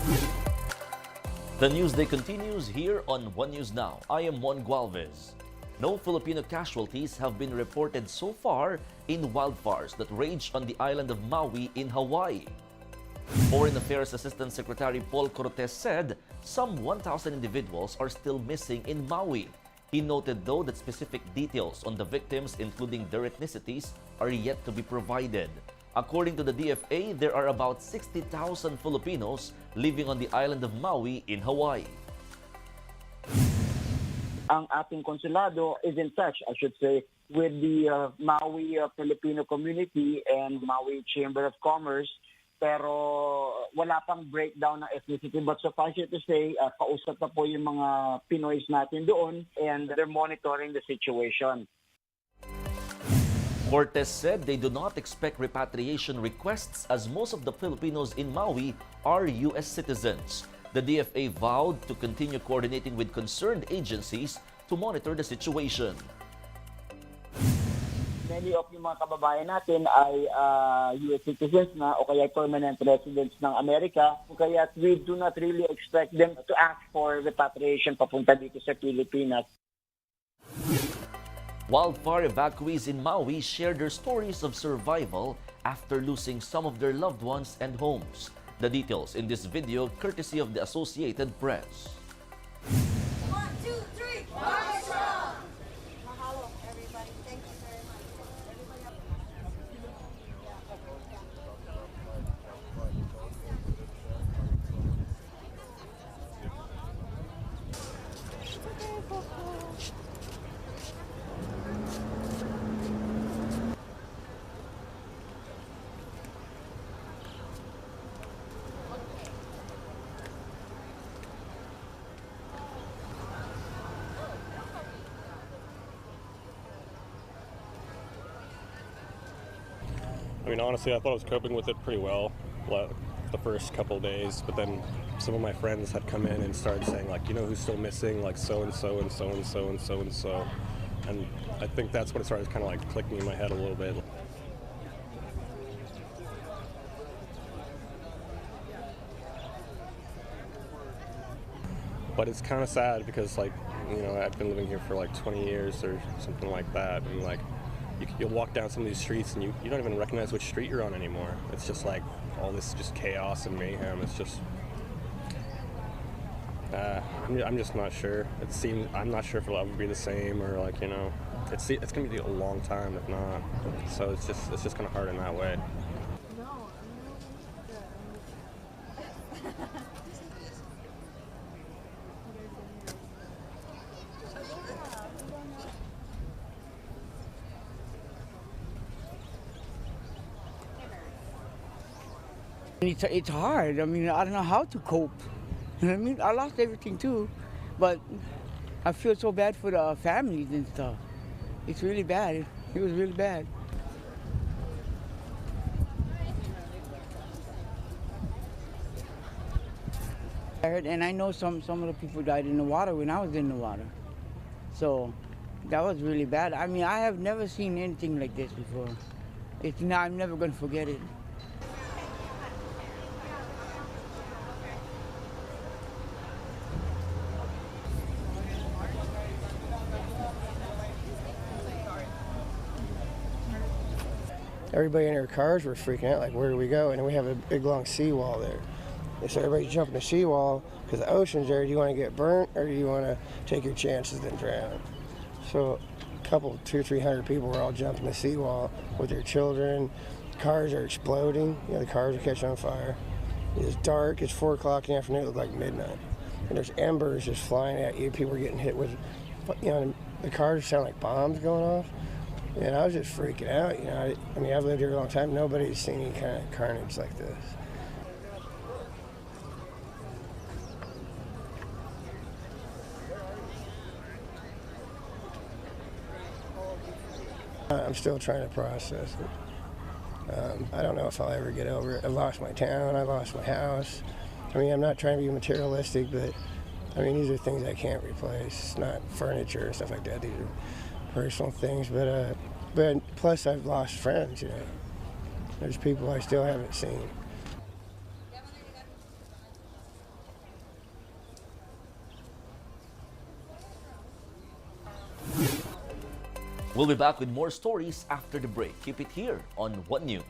The Newsday continues here on One News Now. I am Juan Gualvez. No Filipino casualties have been reported so far in wildfires that raged on the island of Maui in Hawaii. Foreign Affairs Assistant Secretary Paul Cortez said some 1,000 individuals are still missing in Maui. He noted, though, that specific details on the victims, including their ethnicities, are yet to be provided. According to the DFA, there are about 60,000 Filipinos living on the island of Maui in Hawaii. Ang ating konsulado is in touch, I should say, with the Maui Filipino community and Maui Chamber of Commerce. Pero wala pang breakdown ng ethnicity. But suffice it to say, kausap na po yung mga Pinoys natin doon and they're monitoring the situation. Cortez said they do not expect repatriation requests as most of the Filipinos in Maui are U.S. citizens. The DFA vowed to continue coordinating with concerned agencies to monitor the situation. Many of yung mga kababayan natin ay U.S. citizens na o kaya permanent residents ng Amerika. Kaya we do not really expect them to ask for repatriation papunta dito sa Pilipinas. Wildfire evacuees in Maui shared their stories of survival after losing some of their loved ones and homes. The details in this video courtesy of the Associated Press. 1, 2, 3, Fire Strong! Mahalo, everybody. Thank you very much. I mean, honestly, I thought I was coping with it pretty well the first couple of days, but then some of my friends had come in and started saying, like, you know who's still missing, like so-and-so and so-and-so and so-and-so. And I think that's when it started kind of like clicking in my head a little bit. But it's kind of sad because, like, you know, I've been living here for like 20 years or something like that, and like, you'll walk down some of these streets and you don't even recognize which street you're on anymore. It's just like all this just chaos and mayhem. It's just, I'm just not sure. I'm not sure if it'll ever be the same, or like, you know, it's gonna be a long time if not. So it's just kind of hard in that way. It's hard. I mean, I don't know how to cope. You know what I mean? I lost everything too, but I feel so bad for the families and stuff. It's really bad. It was really bad. I heard, and I know some of the people died in the water when I was in the water. So that was really bad. I mean, I have never seen anything like this before. I'm never going to forget it. Everybody in their cars were freaking out, like, where do we go? And we have a big, long seawall there. And so everybody's jumping the seawall because the ocean's there. Do you want to get burnt or do you want to take your chances and drown? So a couple, 200 or 300 people were all jumping the seawall with their children. Cars are exploding. You know, the cars are catching on fire. It's dark. It's 4 o'clock in the afternoon. It looked like midnight. And there's embers just flying at you. People are getting hit with, you know, the cars sound like bombs going off. And I was just freaking out, you know. I mean, I've lived here a long time. Nobody's seen any kind of carnage like this. I'm still trying to process it. I don't know if I'll ever get over it. I lost my town. I lost my house. I mean, I'm not trying to be materialistic, but I mean, these are things I can't replace. It's not furniture and stuff like that. These are personal things, but plus I've lost friends, you know. There's people I still haven't seen. We'll be back with more stories after the break. Keep it here on One News.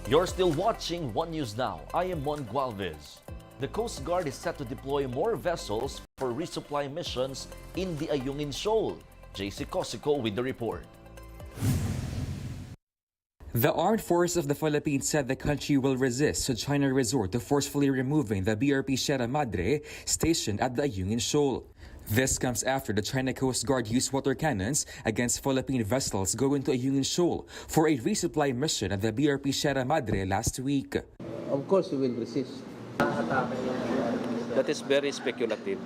You're still watching One News Now. I am Mon Gualvez. The Coast Guard is set to deploy more vessels for resupply missions in the Ayungin Shoal. JC Cosico with the report. The Armed Forces of the Philippines said the country will resist should China resort to forcefully removing the BRP Sierra Madre stationed at the Ayungin Shoal. This comes after the China Coast Guard used water cannons against Philippine vessels going to Ayungin Shoal for a resupply mission at the BRP Sierra Madre last week. Of course, we will resist. That is very speculative.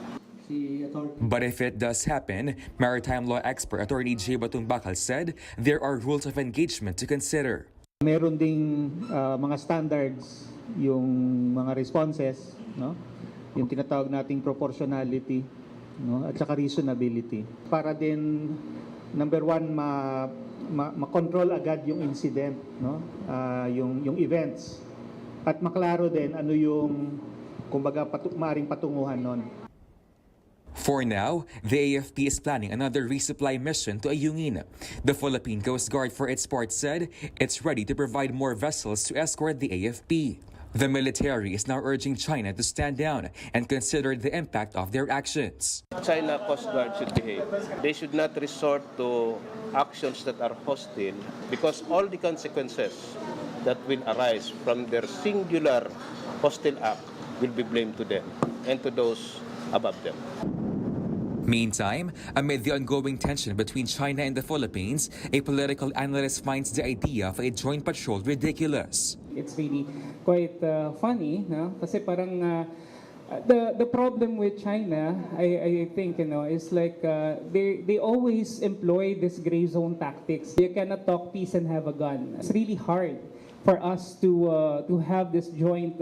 But if it does happen, maritime law expert Attorney J. Batong Bakal said there are rules of engagement to consider. Meron ding mga standards yung mga responses, no? Yung tinatawag nating proportionality, no? At saka reasonability. Para din number one ma-control agad yung incident, no? Yung events. At maklaro din ano yung kumbaga maaring patunguhan nun. For now, the AFP is planning another resupply mission to Ayungin. The Philippine Coast Guard, for its part, said it's ready to provide more vessels to escort the AFP. The military is now urging China to stand down and consider the impact of their actions. China Coast Guard should behave. They should not resort to actions that are hostile because all the consequences that will arise from their singular hostile act will be blamed to them and to those above them. Meantime, amid the ongoing tension between China and the Philippines, a political analyst finds the idea of a joint patrol ridiculous. It's really quite funny, no? Kasi parang the problem with China, I think, is like they always employ this gray zone tactics. You cannot talk peace and have a gun. It's really hard for us to have this joint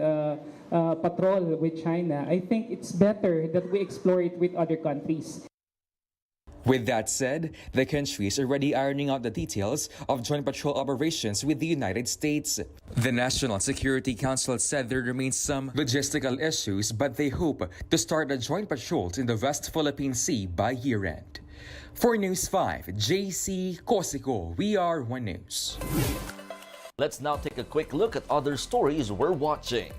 patrol with China. I think it's better that we explore it with other countries. With that said, the country is already ironing out the details of joint patrol operations with the United States. The National Security Council said there remains some logistical issues, but they hope to start the joint patrols in the West Philippine Sea by year-end. For News 5, JC Cosico, we are One News. Let's now take a quick look at other stories we're watching.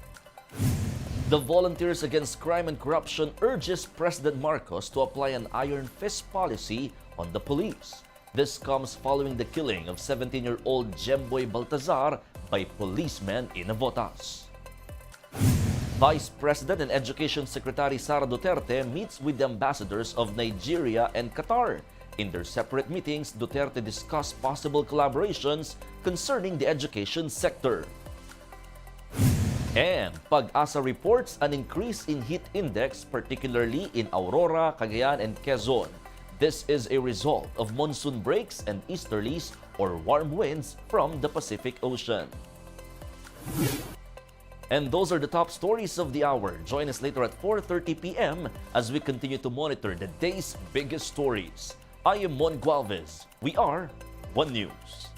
The Volunteers Against Crime and Corruption urges President Marcos to apply an iron fist policy on the police. This comes following the killing of 17-year-old Jemboy Baltazar by policemen in Navotas. Vice President and Education Secretary Sara Duterte meets with the ambassadors of Nigeria and Qatar. In their separate meetings, Duterte discussed possible collaborations concerning the education sector. And Pag-asa reports an increase in heat index, particularly in Aurora, Cagayan, and Quezon. This is a result of monsoon breaks and easterlies or warm winds from the Pacific Ocean. And those are the top stories of the hour. Join us later at 4:30 p.m. as we continue to monitor the day's biggest stories. I am Mon Gualvez. We are One News.